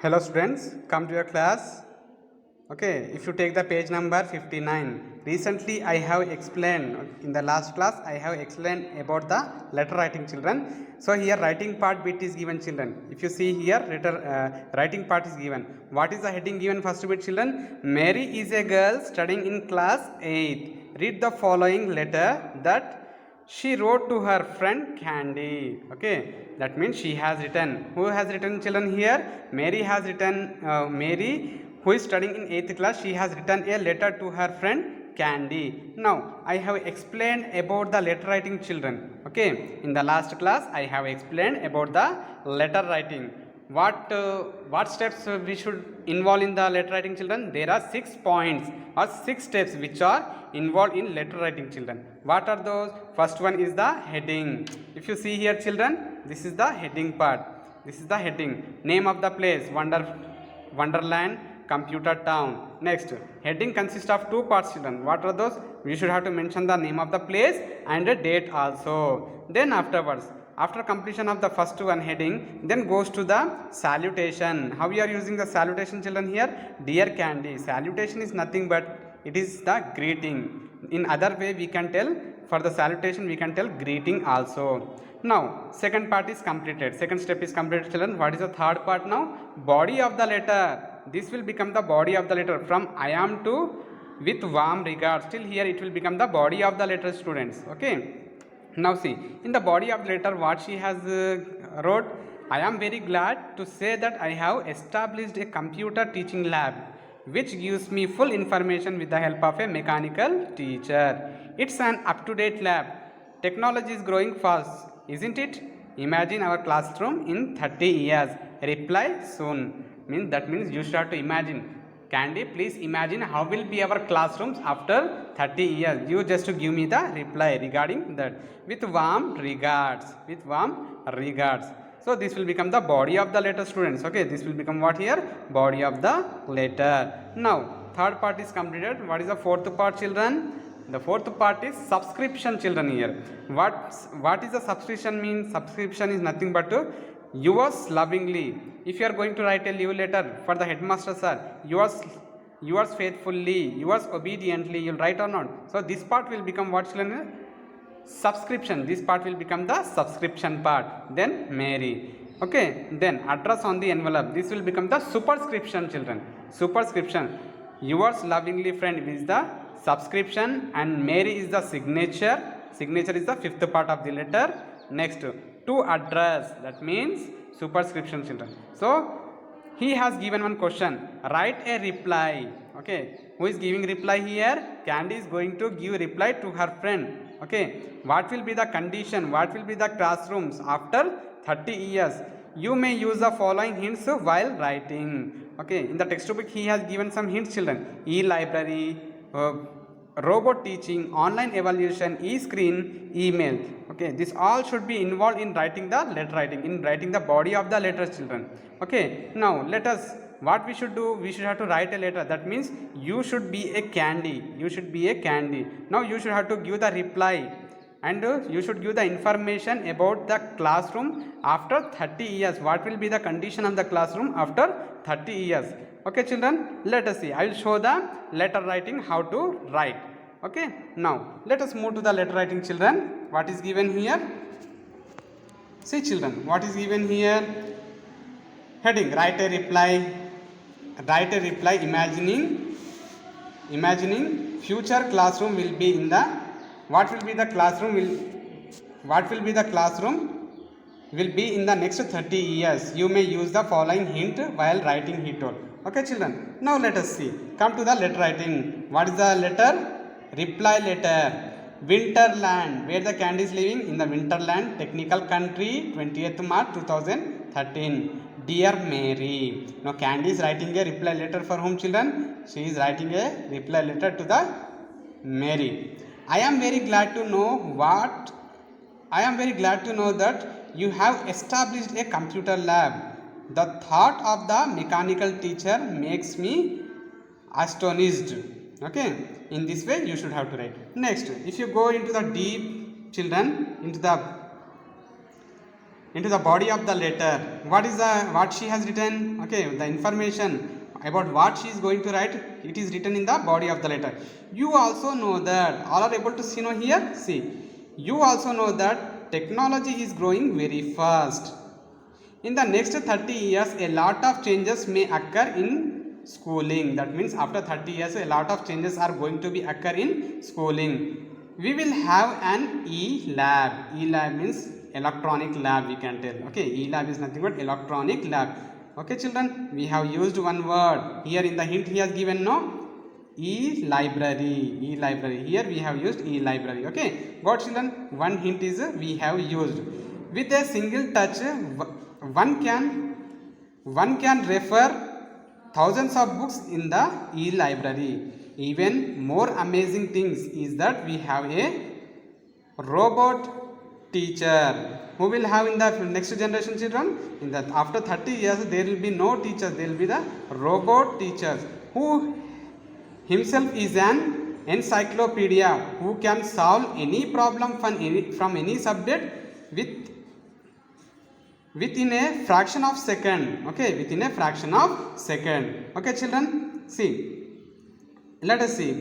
Hello students, come to your class. Okay, if you take the page number 59, recently I have explained in the last class I have explained about the letter writing children. So here writing part bit is given children. If you see here writing part is given. What is the heading given first bit children? Mary is a girl studying in class 8. Read the following letter that she wrote to her friend Candy. Okay, that means she has written. Who has written children here? Mary has written. Mary, who is studying in 8th class, she has written a letter to her friend Candy. Now I have explained about the letter writing children. Okay, in the last class I have explained about the letter writing. What steps we should involve in the letter writing children? There are 6 points or 6 steps which are involved in letter writing children. What are those? First one is the heading. If you see here children, this is the heading part. This is the heading. Name of the place, Wonderland Computer Town. Next, heading consists of 2 parts children. What are those? We should have to mention the name of the place and a date also. Then afterwards, after completion of the first one heading, then goes to the salutation. How we are using the salutation children here? Dear Candy. Salutation is nothing but it is the greeting. In other way we can tell, for the salutation we can tell greeting also. Now second part is completed. Second step is completed children. What is the third part now? Body of the letter. This will become the body of the letter from I am to with warm regards. Till here it will become the body of the letter students. Okay. Now see, in the body of the letter what she has wrote, I am very glad to say that I have established a computer teaching lab which gives me full information with the help of a mechanical teacher. It's an up-to-date lab. Technology is growing fast, isn't it? Imagine our classroom in 30 years. Reply soon. That means you should have to imagine. Candy, please imagine how will be our classrooms after 30 years. You just to give me the reply regarding that. With warm regards. With warm regards. So this will become the body of the letter students. Okay, this will become what here? Body of the letter. Now, third part is completed. What is the fourth part children? The fourth part is subscription children here. What is the subscription mean? Subscription is nothing but yours lovingly. If you are going to write a leave letter for the headmaster sir, yours faithfully, yours obediently, you'll write or not. So this part will become what children? Subscription. This part will become the subscription part. Then Mary. Okay, then address on the envelope. This will become the superscription children. Superscription. Yours lovingly friend is the subscription and Mary is the signature. Signature is the fifth part of the letter. Next, to address. That means superscription children. So he has given one question. Write a reply. Okay, who is giving reply here? Candy is going to give reply to her friend. Okay, what will be the condition? What will be the classrooms after 30 years? You may use the following hints while writing. Okay, in the textbook he has given some hints children. E-library, robot teaching, online evaluation, e-screen, email. Okay, this all should be involved in writing the letter writing, in writing the body of the letters children. Okay, now let us, what we should do? We should have to write a letter. That means you should be a Candy. You should be a Candy. Now you should have to give the reply and you should give the information about the classroom after 30 years. What will be the condition of the classroom after 30 years? Okay children, let us see. I will show the letter writing, how to write. Okay, now let us move to the letter writing children. What is given here? See children, what is given here? Heading, write a reply. Write a reply imagining future classroom will be in the, what will be the classroom will be in the next 30 years. You may use the following hint while writing, he told. Okay children, now let us see. Come to the letter writing. What is the letter? Reply letter. Winterland, where the Candy is living? In the Winterland, technical country, 20th March 2013. Dear Mary. Now Candy is writing a reply letter for whom children? She is writing a reply letter to the Mary. I am very glad to know that you have established a computer lab. The thought of the mechanical teacher makes me astonished. Okay, in this way you should have to write. Next, if you go into the deep children, into the into the body of the letter. What she has written? Okay, the information about what she is going to write, it is written in the body of the letter. You also know that, all are able to see now here. See, you also know that technology is growing very fast. In the next 30 years, a lot of changes may occur in schooling. That means after 30 years, a lot of changes are going to be occur in schooling. We will have an e-lab. E-lab means electronic lab, we can tell. Okay, e-lab is nothing but electronic lab. Okay children, we have used one word here in the hint he has given, no, e-library. E-library, here we have used e-library. Okay, got children? One hint is we have used. With a single touch, one can refer thousands of books in the e-library. Even more amazing things is that we have a robot teacher. Who will have in the next generation children? In that after 30 years there will be no teachers, there will be the robot teachers, who himself is an encyclopedia, who can solve any problem from any subject within a fraction of second. Okay, within a fraction of second. Okay children, see, let us see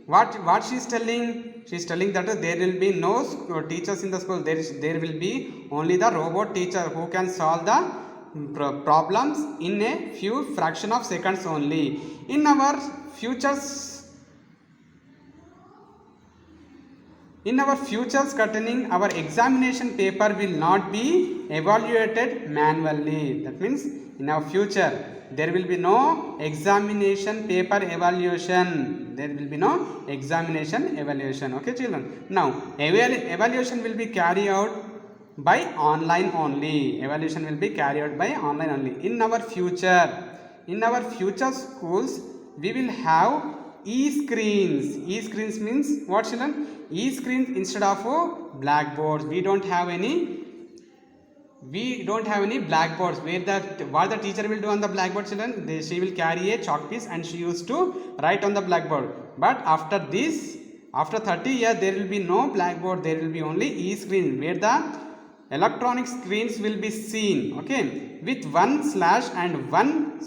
what she is telling. She is telling that there will be no teachers in the school. There will be only the robot teacher who can solve the problems in a few fraction of seconds only. In our futures containing, our examination paper will not be evaluated manually. That means in our future there will be no examination paper evaluation. There will be no examination evaluation. Okay children, now evaluation will be carried out by online only. Evaluation will be carried out by online only. In our future schools, we will have e-screens. E-screens means what children? E-screens instead of blackboards. We don't have any blackboards where what the teacher will do on the blackboard children. She will carry a chalk piece and she used to write on the blackboard. But after 30 years there will be no blackboard, there will be only e-screen where the electronic screens will be seen. Okay, with one slash and one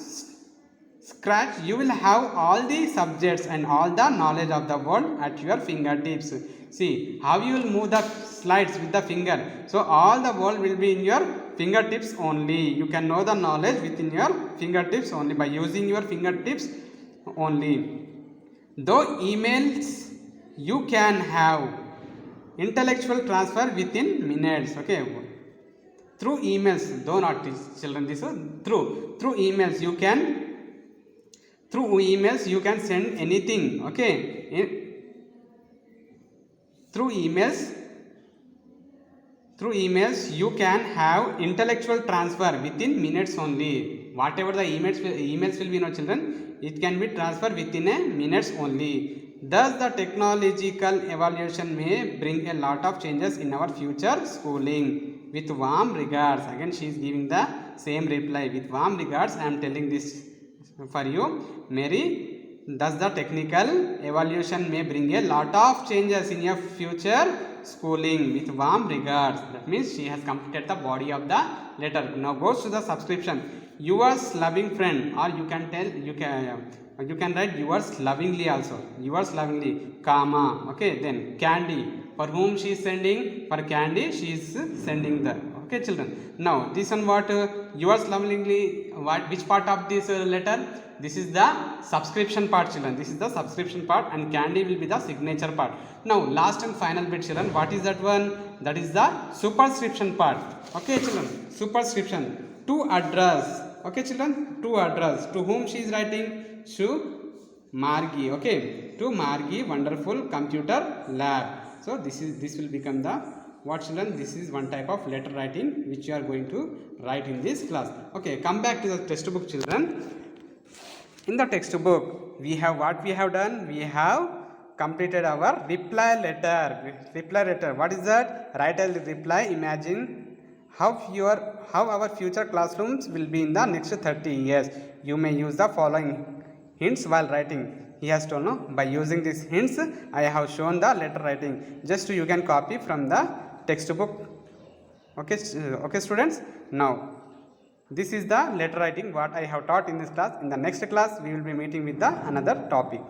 scratch you will have all the subjects and all the knowledge of the world at your fingertips. See how you will move the slides with the finger, so all the world will be in your fingertips only. You can know the knowledge within your fingertips only by using your fingertips only. Though emails, you can have intellectual transfer within minutes. Okay, through emails, though not children, this is through emails you can send anything. Okay, through emails you can have intellectual transfer within minutes only. Whatever the emails will be, no children, it can be transferred within a minutes only. Thus the technological evolution may bring a lot of changes in our future schooling. With warm regards, again she is giving the same reply. With warm regards, I am telling this for you, Mary. Thus the technical evolution may bring a lot of changes in your future schooling. With warm regards, that means she has completed the body of the letter. Now goes to the subscription. Yours loving friend, or you can write yours lovingly also. Yours lovingly, comma. Okay, then Candy. For whom she is sending? For Candy she is sending the. Okay children, now this one, what yours lovingly, which part of this letter? This is the subscription part children. This is the subscription part and Candy will be the signature part. Now last and final bit children, what is that one? That is the superscription part. Okay children, superscription. To address. Okay children, to address. To whom she is writing? To Margie. Okay, to Margie Wonderful Computer Lab. So this will become the what children? This is one type of letter writing which you are going to write in this class. Okay, come back to the textbook children. In the textbook we have what we have done? We have completed our reply letter. What is that? Write a reply. Imagine how our future classrooms will be in the next 30 years. You may use the following hints while writing. He has to know. By using these hints, I have shown the letter writing. Just you can copy from the textbook. Okay, okay students, now this is the letter writing what I have taught in this class. In the next class we will be meeting with the another topic.